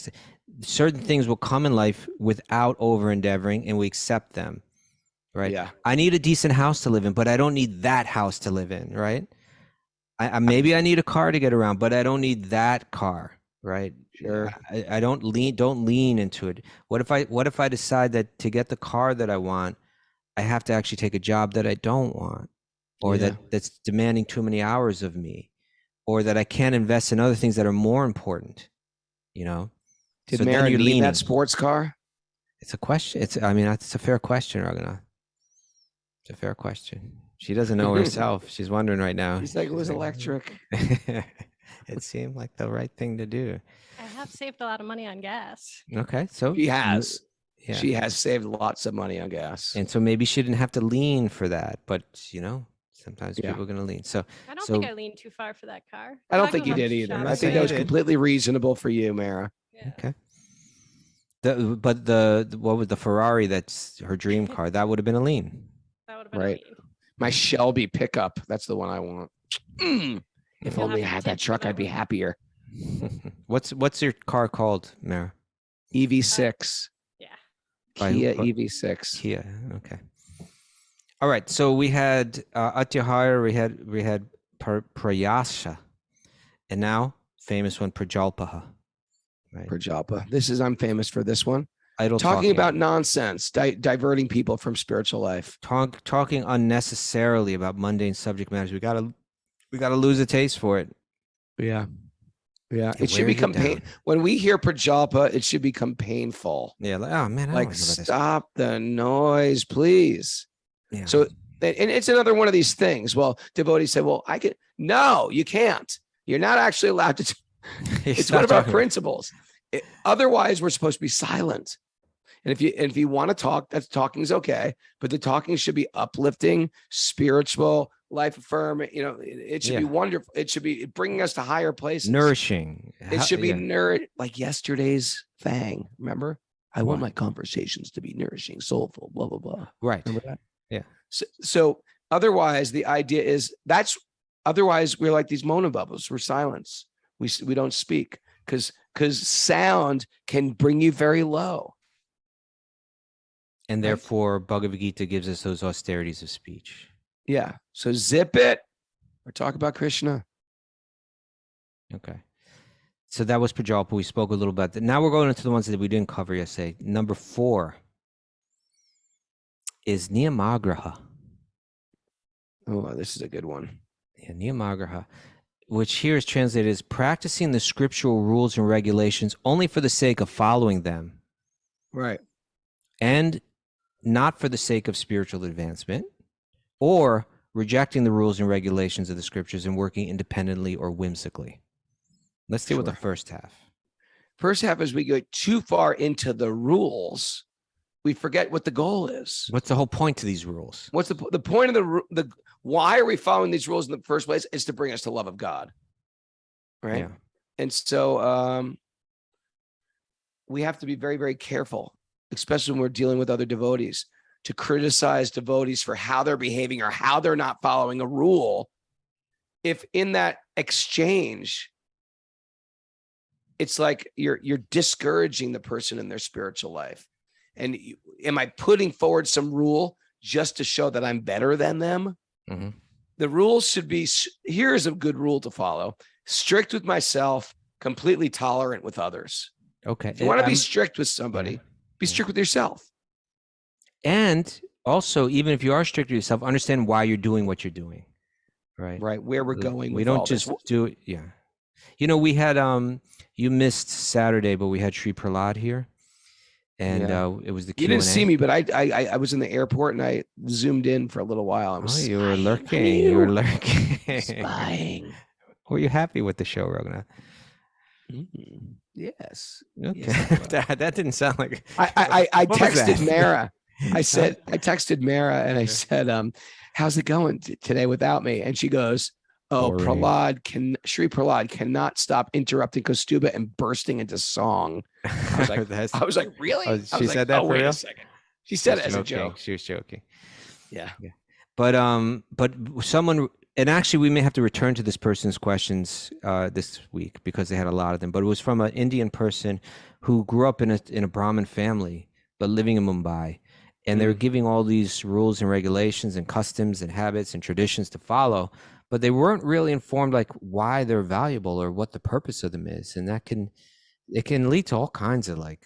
Certain things will come in life without over endeavoring, and we accept them. Right. Yeah. I need a decent house to live in, but I don't need that house to live in. Right. Maybe I need a car to get around, but I don't need that car. Right. Sure. I don't lean into it. What if I decide that to get the car that I want, I have to actually take a job that I don't want, or that's demanding too many hours of me, or that I can't invest in other things that are more important, you know? Did Mara need that sports car? It's a question. It's a fair question, Raghunath. It's a fair question. She doesn't know herself. She's wondering right now. She's like, it was electric. It seemed like the right thing to do. I have saved a lot of money on gas. Okay, so she has. Yeah. She has saved lots of money on gas, and so maybe she didn't have to lean for that. But you know, sometimes people are going to lean. So I don't think I leaned too far for that car. I don't think you did either. I think that was completely reasonable for you, Mara. Yeah. Okay. What was the Ferrari? That's her dream car. That would have been a lean. That would have been right. A lean. My Shelby pickup. That's the one I want. If only I had that truck, I'd be happier. What's your car called, Mara? EV6. Yeah. Kia EV6. Kia. Okay. All right. So we had Atyahara. We had Prayasha, and now famous one Prajalpaha. Right. Prajalpa. I'm famous for this one. Talking about nonsense, diverting people from spiritual life. Talking unnecessarily about mundane subject matters. We gotta lose a taste for it. Yeah. Yeah. It should become pain. When we hear Prajalpa, it should become painful. Yeah. Like, oh man. Like, stop the noise, please. Yeah. So, and it's another one of these things. Well, devotees say, well, no, you can't. You're not actually allowed to. It's one of our principles. Otherwise, we're supposed to be silent. And if you want to talk, talking is okay, but the talking should be uplifting, spiritual, life affirming. It should be wonderful. It should be bringing us to higher places. Nourishing. It should be like yesterday's thing. Remember, I want my conversations to be nourishing, soulful, blah, blah, blah. Right. Remember that? Yeah. So otherwise, the idea is otherwise we're like these monobubbles. We're silence. We don't speak because sound can bring you very low. And therefore, Bhagavad Gita gives us those austerities of speech. Yeah. So zip it or talk about Krishna. Okay. So that was Prajalpa. We spoke a little about that. Now we're going into the ones that we didn't cover yesterday. Number 4 is Niamhgraha. Oh, this is a good one. Yeah, Niamhgraha, which here is translated as practicing the scriptural rules and regulations only for the sake of following them. Right. And not for the sake of spiritual advancement, or rejecting the rules and regulations of the scriptures and working independently or whimsically. Let's deal with the first half. First half is we go too far into the rules. We forget what the goal is. What's the whole point to these rules? What's the point of the why are we following these rules in the first place? Is to bring us to love of God. Right. Yeah. And so we have to be very, very careful, especially when we're dealing with other devotees, to criticize devotees for how they're behaving or how they're not following a rule. If in that exchange, it's like you're discouraging the person in their spiritual life. And am I putting forward some rule just to show that I'm better than them? Mm-hmm. The rules should be, here's a good rule to follow: strict with myself, completely tolerant with others. Okay. If you want to be strict with somebody, be strict with yourself. And also, even if you are strict with yourself, understand why you're doing what you're doing. Right. Right. Where we're going. We don't just do it. Yeah. We had, you missed Saturday, but we had Sri Prahlad here. And it was the Q&A. You didn't see me, but I was in the airport and I zoomed in for a little while. I was you were lurking. You were lurking. Spying. Were you happy with the show, Raghunath? Yes. Okay. Yes, that didn't sound like. I texted Mara. I texted Mara and I said, how's it going today without me? And she goes, oh, Sri Prahlad cannot stop interrupting Kaustubha and bursting into song. I was like, really? She said that for real? A second. She said it as a joke. She was joking. Yeah. But someone, and actually we may have to return to this person's questions this week because they had a lot of them, but it was from an Indian person who grew up in a Brahmin family, but living in Mumbai. And they were giving all these rules and regulations and customs and habits and traditions to follow, but they weren't really informed like why they're valuable or what the purpose of them is. And it can lead to all kinds of like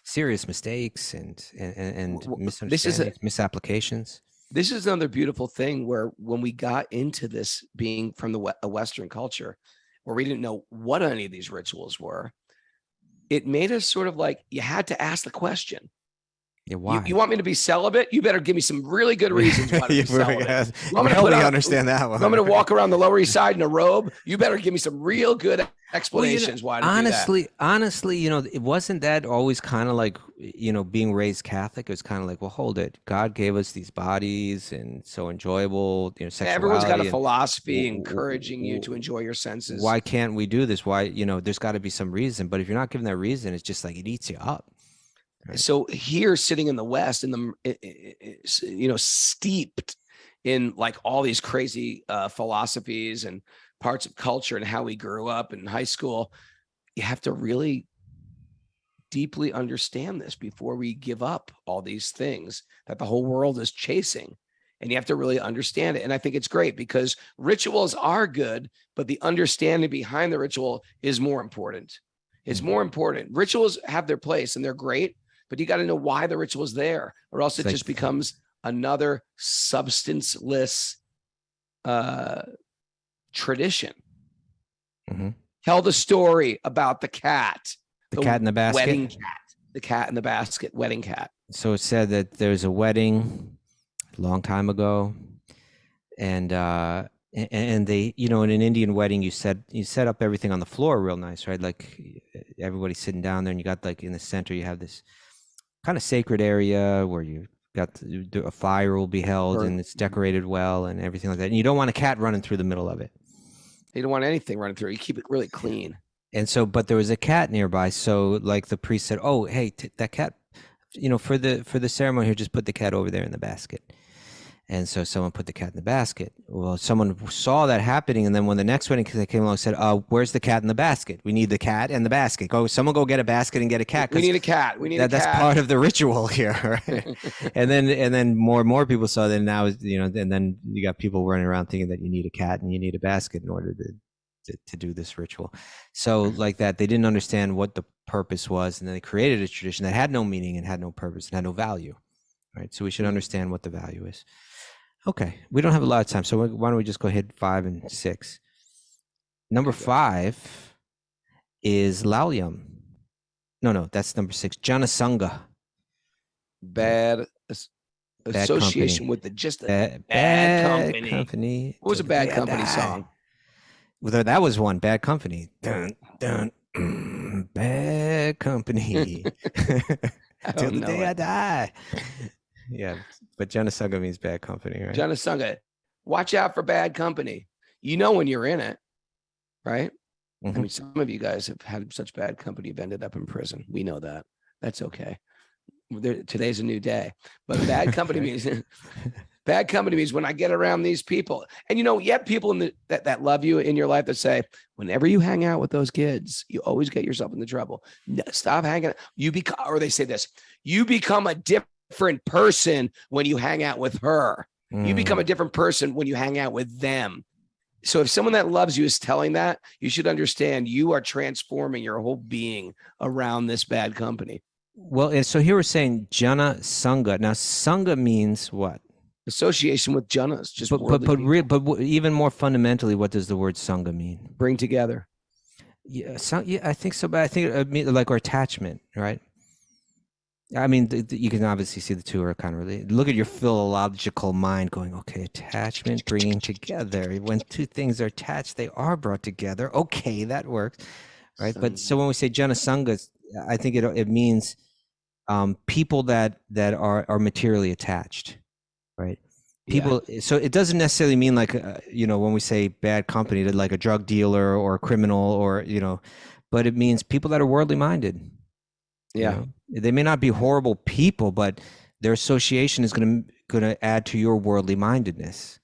serious mistakes and misunderstandings, misapplications. This is another beautiful thing where when we got into this being from a Western culture where we didn't know what any of these rituals were, it made us sort of like, you had to ask the question. Yeah, why? You want me to be celibate? You better give me some really good reasons why to be celibate. I'm going to understand that one. I'm going to walk around the Lower East Side in a robe. You better give me some real good explanations why to do that. Honestly, it wasn't that always kind of like, being raised Catholic. It was kind of like, well, hold it. God gave us these bodies and so enjoyable, sexuality. Everyone's got a philosophy encouraging you to enjoy your senses. Why can't we do this? Why, there's got to be some reason. But if you're not given that reason, it's just like it eats you up. Right. So here, sitting in the West, steeped in like all these crazy philosophies and parts of culture and how we grew up in high school, you have to really deeply understand this before we give up all these things that the whole world is chasing. And you have to really understand it. And I think it's great because rituals are good, but the understanding behind the ritual is more important. It's more important. Rituals have their place and they're great. But you got to know why the ritual is there, or else it just becomes another substanceless tradition. Mm-hmm. Tell the story about the cat. The cat in the basket. Wedding cat. The cat in the basket. Wedding cat. So it said that there's a wedding a long time ago. And they, you know, in an Indian wedding, you set up everything on the floor real nice, right? Like everybody's sitting down there, and you got like in the center, you have this kind of sacred area where you got a fire will be held, and it's decorated well and everything like that. And you don't want a cat running through the middle of it. You don't want anything running through. You keep it really clean. And so, but there was a cat nearby. So like the priest said, oh, hey, that cat, you know, for the ceremony here, just put the cat over there in the basket. And so someone put the cat in the basket. Well, someone saw that happening, and then when the next wedding came along, said, "Where's the cat in the basket? We need the cat and the basket. Someone go get a basket and get a cat. We need a cat. We need a cat. That's part of the ritual here, right?" and then more and more people saw that. Now, you know, and then you got people running around thinking that you need a cat and you need a basket in order to do this ritual. So like that, they didn't understand what the purpose was, and then they created a tradition that had no meaning and had no purpose and had no value, right? So we should understand what the value is. Okay, we don't have a lot of time, so why don't we just go ahead 5 and 6. Number 5 is Laulyam. No, that's number 6. Janasanga. Bad association company. with bad company. What was a Bad Company song? Well, that was one. Bad Company. Dun, dun, bad company. Till the day I die. Yeah, but Janasanga means bad company, right? Janasanga. Watch out for bad company. You know when you're in it, right? Mm-hmm. I mean, some of you guys have had such bad company, you've ended up in prison. We know that. That's okay. Today's a new day. But bad company means bad company means when I get around these people. And you know, you have people that love you in your life that say, whenever you hang out with those kids, you always get yourself into trouble. No, stop hanging out. Or they say this, you become a different person when you hang out with her. You become a different person when you hang out with them. So if someone that loves you is telling that, you should understand you are transforming your whole being around this bad company. Well, and so here we're saying Jana Sangha. Now, Sangha means what? Association with Janas. Just but even more fundamentally, what does the word Sangha mean? Bring together. Yeah, I think so. But I think it means like our attachment, right? I mean, you can obviously see the two are kind of related. Look at your philological mind going, okay, attachment, bringing together. When two things are attached, they are brought together. Okay, that works, right? But so when we say Jana Sangha, I think it means people that are materially attached, right? People. Yeah. So it doesn't necessarily mean like, you know, when we say bad company, like a drug dealer or a criminal or, you know, but it means people that are worldly minded. Yeah. You know? They may not be horrible people, but their association is going to add to your worldly mindedness.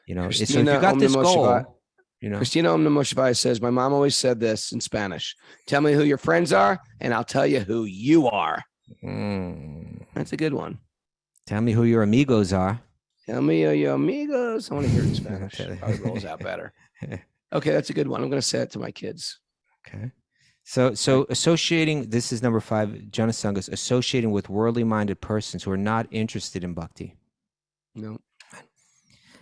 You know, so if you got this goal, you know, Christina Om Namo Shivaya says, my mom always said this in Spanish: tell me who your friends are, and I'll tell you who you are. That's a good one. Tell me who your amigos are. Tell me who your amigos. I want to hear it in Spanish. Probably rolls out better. Okay, that's a good one. I'm going to say it to my kids. Okay. So associating, this is number 5, Jana Sanghas, associating with worldly minded persons who are not interested in bhakti. No.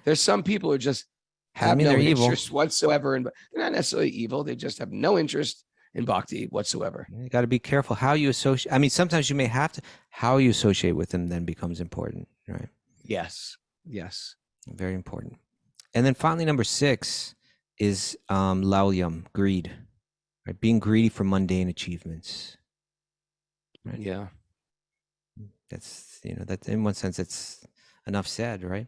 There's some people who just have no interest whatsoever. They're not necessarily evil. They just have no interest in bhakti whatsoever. You got to be careful how you associate. I mean, sometimes you may have to, how you associate with them then becomes important, right? Yes. Yes. Very important. And then finally, number 6 is laulyam, greed. Right, being greedy for mundane achievements. Right? Yeah, that's, you know, that in one sense it's enough said, right?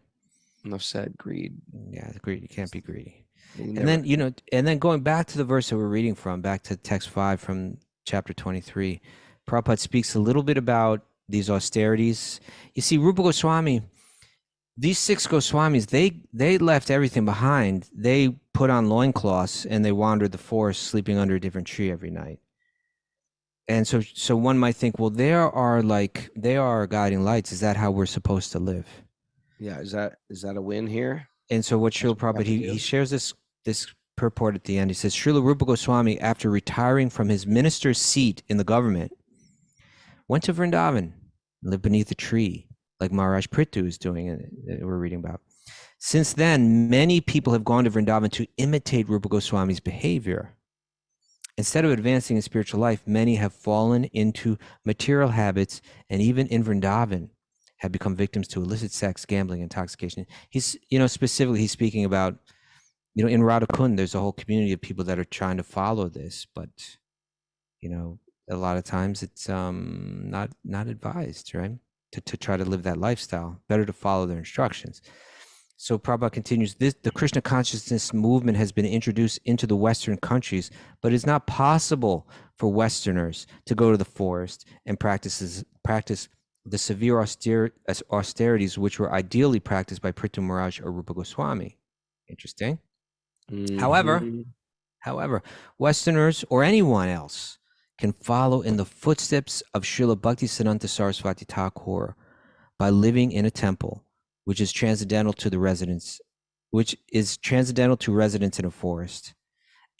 Enough said. Greed. Yeah, greed. You can't be greedy. And then, you know, and then going back to the verse that we're reading from, back to text 5 from chapter 23, Prabhupada speaks a little bit about these austerities. You see, Rupa Goswami, these 6 Goswamis, they left everything behind. They put on loincloths and they wandered the forest, sleeping under a different tree every night. And so one might think, well, they are guiding lights. Is that how we're supposed to live? Yeah. Is that a win here? And so what Srila Prabhupada, he shares this purport at the end. He says, Srila Rupa Goswami, after retiring from his minister's seat in the government, went to Vrindavan, lived beneath a tree, like Maharaj Prithu is doing, and we're reading about. Since then, many people have gone to Vrindavan to imitate Rupa Goswami's behavior. Instead of advancing in spiritual life, many have fallen into material habits, and even in Vrindavan, have become victims to illicit sex, gambling, intoxication. He's, specifically he's speaking about, in Radhakund, there's a whole community of people that are trying to follow this, but, a lot of times it's not advised, right? To try to live that lifestyle. Better to follow their instructions. So Prabhupada continues, the Krishna consciousness movement has been introduced into the Western countries, but it's not possible for Westerners to go to the forest and practice the severe austerities which were ideally practiced by Prithu Maharaj or Rupa Goswami. Interesting. Mhm. However, Westerners or anyone else can follow in the footsteps of Srila Bhaktisiddhanta Saraswati Thakur by living in a temple, which is transcendental to residents in a forest,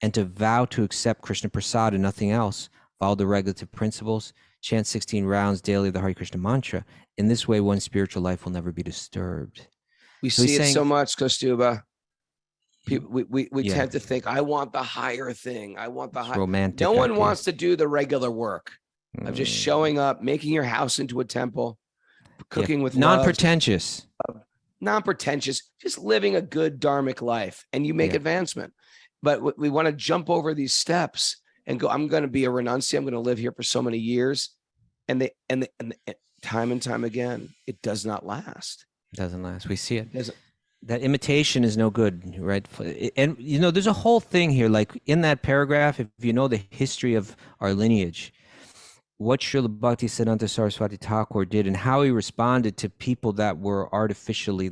and to vow to accept Krishna Prasad and nothing else, follow the regulative principles, chant 16 rounds daily of the Hare Krishna mantra. In this way, one's spiritual life will never be disturbed. We So he's see it saying- so much, Kostuba. People, we Yeah. tend to think, I want the higher thing. I want the It's higher. romantic. No one idea. wants to do the regular work of just showing up, making your house into a temple, cooking with love, non-pretentious. non-pretentious, just living a good dharmic life, and you make Yeah. advancement. But we want to jump over these steps and go, I'm going to be a renunciate. I'm going to live here for so many years. And time and time again, it does not last. It doesn't last. We see it. It doesn't. That imitation is no good, right? And there's a whole thing here, like in that paragraph, if you know the history of our lineage, what Srila Bhaktisiddhanta Saraswati Thakur did and how he responded to people that were artificially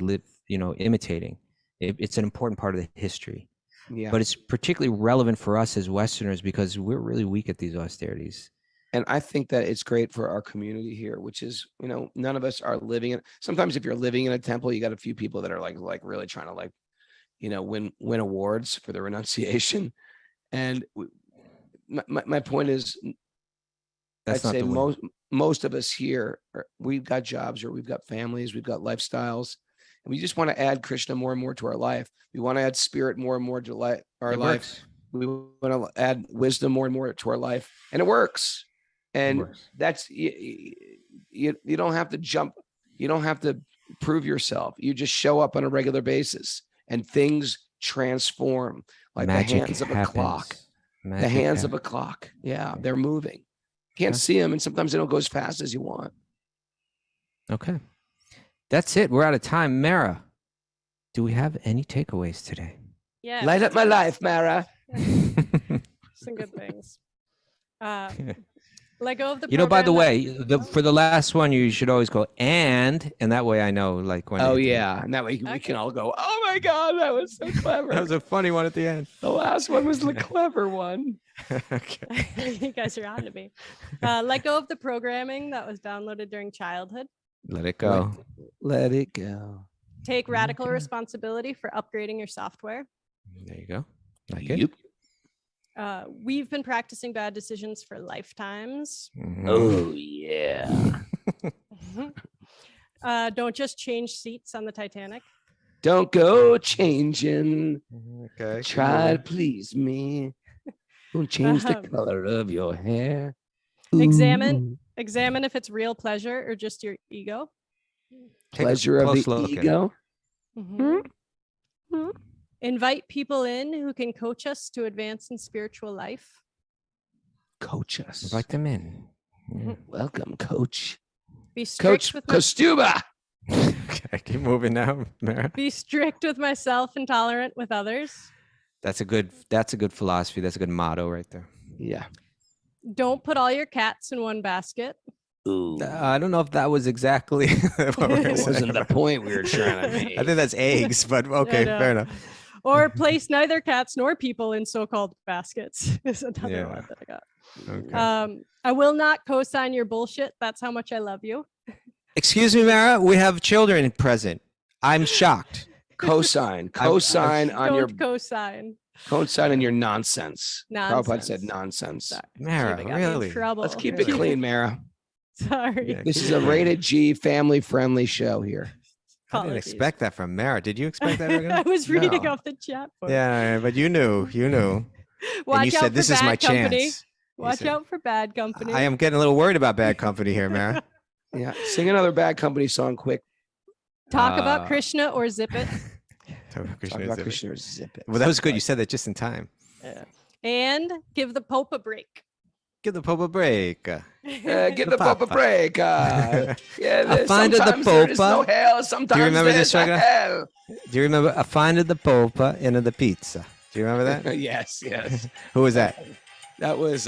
imitating. It's an important part of the history. Yeah. But it's particularly relevant for us as Westerners because we're really weak at these austerities. And I think that it's great for our community here, which is, none of us are living in. Sometimes if you're living in a temple, you got a few people that are like really trying to win awards for their renunciation. And my point is, That's I'd not say the way. most of us here, we've got jobs or we've got families, we've got lifestyles, and we just want to add Krishna more and more to our life. We want to add spirit more and more to our It life. works. We want to add wisdom more and more to our life, and it works. And that's you don't have to jump. You don't have to prove yourself. You just show up on a regular basis, and things transform like Magic the hands of a happens. clock. Magic The hands happens. of a clock. Yeah, they're moving. Can't Okay. see them, and sometimes they don't go as fast as you want. Okay. That's it. We're out of time. Mara, do we have any takeaways today? Yeah. Light up my life, Mara. Some good things. Let go of the. By the program way, for the last one, you should always go and that way I know, like when. Oh yeah, and that way we can all go, oh my God, that was so clever. That was a funny one at the end. The last one was the clever one. Okay. You guys are on to me. Let go of the programming that was downloaded during childhood. Let it go. Let it go. Take radical Okay. responsibility for upgrading your software. There you go. Like it. Yep. We've been practicing bad decisions for lifetimes. Mhm. Oh yeah. Don't just change seats on the Titanic. Don't go changing. Okay. Try to please me. Don't change the Um, color of your hair. Examine Ooh. if it's real pleasure or just your ego. Take a Pleasure of close the look at it. ego. Mhm. Invite people in who can coach us to advance in spiritual life. Coach us. Invite them in. Yeah. Welcome, Coach. Be strict Coach with Kostuba. Okay, keep moving now, Mara. be strict with myself and tolerant with others. That's a good philosophy. That's a good motto right there. Yeah. Don't put all your cats in one basket. Ooh. I don't know if that was exactly what we're That saying. wasn't the point we were trying to make. I think that's eggs, but okay, know. fair enough. Or place neither cats nor people in so-called baskets is another Yeah. one that I got. Okay. I will not co-sign your bullshit. That's how much I love you. Excuse me, Mara. We have children present. I'm shocked. Cosign on your Don't co-sign. cosign on your nonsense. Prabhupada said Nonsense. nonsense. Sorry. Mara, Shiva got me in really? trouble. Let's keep it clean, Mara. Sorry. Yeah, This keep is it a clean. rated G family friendly show here. I didn't Apologies. expect that from Mara. Did you expect that? I Regina? was reading No. off the chat board. Yeah, but you knew. Watch And you out said, for this is bad my company. chance. You Watch said- out for bad company. I am getting a little worried about bad company here, Mara. Yeah. Sing another Bad Company song quick. Talk about Krishna or zip it. Talk about Krishna or zip it. Well, that was good. You said that just in time. Yeah. And give the Pope a break. Give the Pope a break. Give the Pope a break. Yeah, I find the sometimes there is no Pope. hell. Sometimes Do you remember there's this, a Ragnar? hell. Do you remember? I find the Pope in the pizza. Do you remember that? Yes. Who was that? That was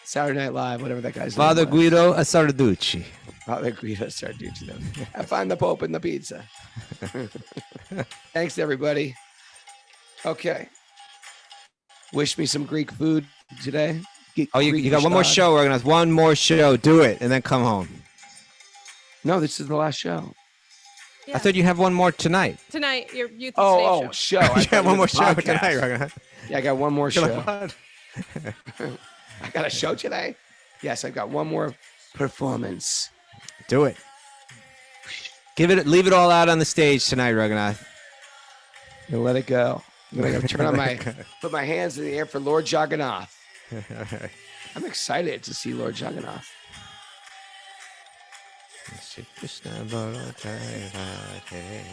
Saturday Night Live, whatever that guy's Father name was. Guido Sarducci. Father Guido Sarducci. I find the Pope in the pizza. Thanks, everybody. Okay. Wish me some Greek food today. Oh, you got one more show. We're gonna have one more show. Do it, and then come home. No, this is the last show. Yeah. I thought you have one more tonight. Tonight, your Youth and State show. Show. You have one more show podcast. tonight. Ragnar. Yeah, I got one more You're show. like, what? I got a show today. Yes, I've got one more performance. Do it. Leave it all out on the stage tonight, Raghunath. And let it go. I'm gonna turn on put my hands in the air for Lord Jagannath. I'm excited to see Lord Jagannath.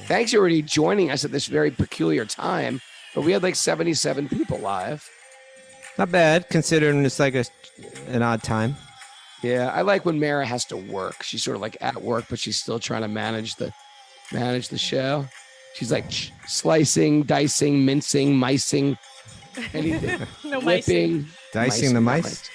Thanks for already joining us at this very peculiar time, but we had like 77 people live. Not bad, considering it's like an odd time. Yeah, I like when Mara has to work. She's sort of like at work, but she's still trying to manage the show. She's like slicing, dicing, mincing, micing, anything. No whipping, Dicing the mice? not